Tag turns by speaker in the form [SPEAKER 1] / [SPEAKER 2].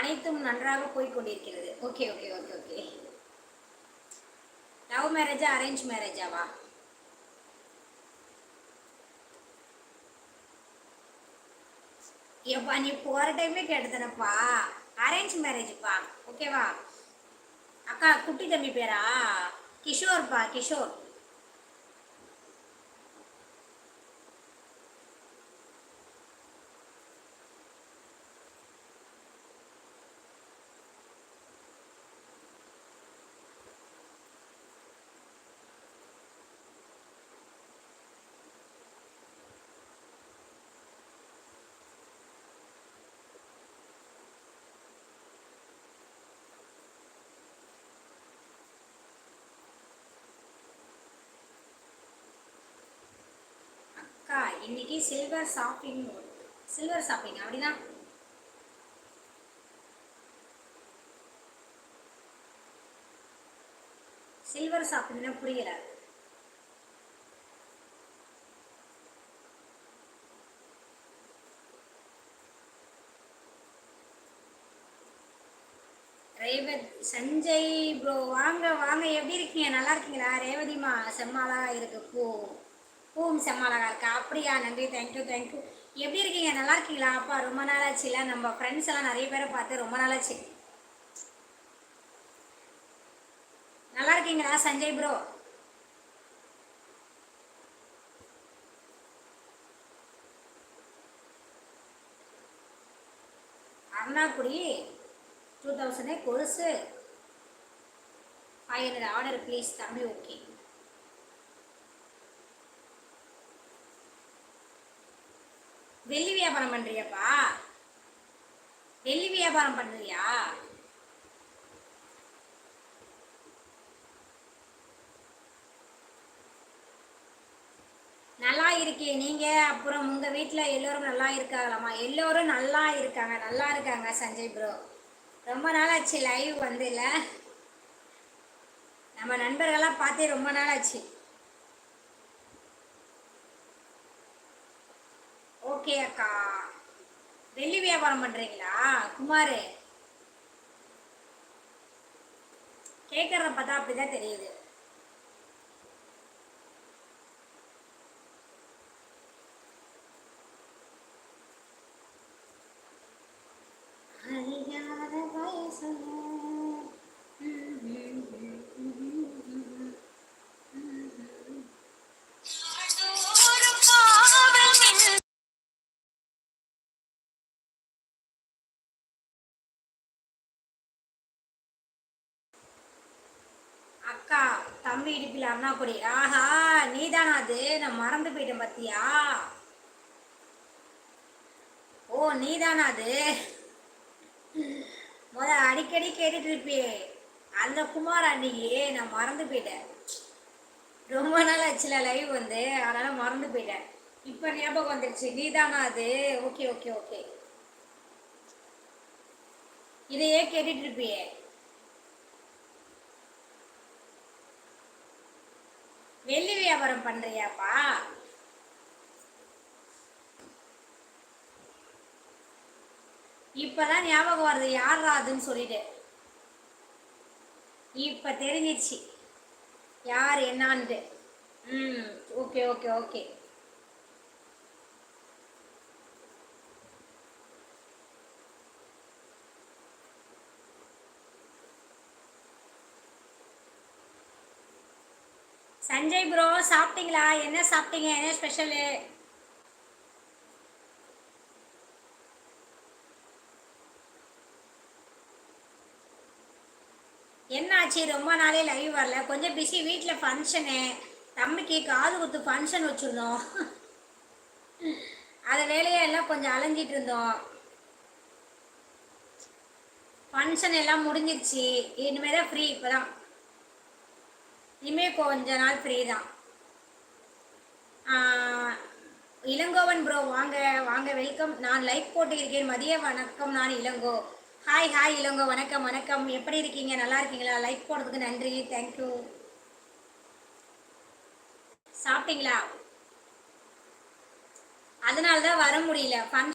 [SPEAKER 1] அனைத்தும் நன்றாக போய்கொண்டிருக்கிறது. Okay okay okay okay. Love மேரேஜா அரேஞ்ச் மேரேஜாவா? எப்பா நீ போகிற டைமே கேட்டுதானப்பா. அரேஞ்ச் மேரேஜ்ப்பா. ஓகேவா? அக்கா குட்டி தம்பி பேரா? கிஷோர்ப்பா, கிஷோர். அக்கா இன்னைக்கு சில்வர் ஷாப்பிங். சில்வர் ஷாப்பிங் அப்படின்னா சில்வர் ஷாப்பிங்னா புரியல. ரேவத் சஞ்சய் ப்ரோ வாங்க வாங்க, எப்படி இருக்கீங்க? நல்லா இருக்கீங்களா? ரேவதிமா செம்மாலா இருக்கு. பூவும் செம்மாலகா இருக்கா? அப்படியா, நன்றி, தேங்க்யூ தேங்க்யூ. எப்படி இருக்கீங்க? நல்லா இருக்கீங்களா? அப்பா ரொம்ப நாள் ஆச்சு இல்லை, நம்ம ஃப்ரெண்ட்ஸ் எல்லாம் நிறைய பேரை பார்த்து ரொம்ப நாள் ஆச்சு. நல்லா இருக்கீங்களா சஞ்சய் ப்ரோ? அருணாக்குடி 2000 கொலுசு 500 ஆர்டர் ப்ளீஸ் தம்பி. ஓகே. வெள்ளி வியாபாரம் பண்றியாப்பா? வெள்ளி வியாபாரம் பண்றியா? நல்லா இருக்கே நீங்க. அப்புறம் உங்க வீட்டில் எல்லோரும் நல்லா இருக்காங்களாமா? எல்லோரும் நல்லா இருக்காங்க, நல்லா இருக்காங்க சஞ்சய் ப்ரோ. ரொம்ப நாள் ஆச்சு லைவ் வந்து இல்லை, நம்ம நண்பர்களாக பார்த்தே ரொம்ப நாள் ஆச்சு. ஓகே அக்கா. வெள்ளி வியாபாரம் பண்றீங்களா குமார்? கேட்கறத பார்த்தா அப்படிதான் தெரியுது. அறியாத வயசுல அக்கா தம்பி இடுப்பில் அருணாக்குடி. ஆஹா, நீதானா அது? நான் மறந்து போயிட்டேன் பத்தியா. ஓ நீதானா அது? அடிக்கடி கேட்டுட்டு இருப்பியே அந்த குமார் அன்னைக்கு, நான் மறந்து போயிட்டேன். ரொம்ப நாள் ஆச்சுல லைவ் வந்து, அதனால மறந்து போயிட்டேன். இப்ப ஞாபகம் வந்துருச்சு, நீதானா அது? Okay okay okay. இதையே கேட்டுட்டு இருப்பியே. வெள்ளி வியாபாரம் பண்றியாப்பா? இப்பதான் ஞாபகம் வருது யாரா அதுன்னு சொல்லிட்டு. இப்ப தெரிஞ்சிச்சு யார் என்னான்ட்டு. Okay okay okay. Sanjay bro சாப்பிட்டீங்களா? என்ன சாப்பிட்டீங்க? என்ன ஸ்பெஷலு? என்ன ஆச்சு ரொம்ப நாளே லைவ் வரல? கொஞ்சம் பிஸி, வீட்டில் ஃபங்க்ஷனு, தம்பிக்கு காது குத்து ஃபங்க்ஷன் வச்சுருந்தோம். அதை வேலையெல்லாம் கொஞ்சம் அலைஞ்சிட்டு இருந்தோம். ஃபங்க்ஷன் எல்லாம் முடிஞ்சிருச்சு, இனிமேல் தான் ஃப்ரீ. இப்போ தான் இனிமேல் கொஞ்ச நாள் ஃப்ரீ தான். இளங்கோவன் ப்ரோ வாங்க வாங்க, வெல்கம். நான் லைக் போட்டு இருக்கேன். மதிய வணக்கம், நான் இளங்கோ. ஹாய் ஹாய் இளங்கோ, வணக்கம் வணக்கம். எப்படி இருக்கீங்க? நல்லா இருக்கீங்களா? லைக் போடுறதுக்கு நன்றி, தேங்க்யூ. சாப்பிட்டீங்களா? அதனால தான் வர முடியல.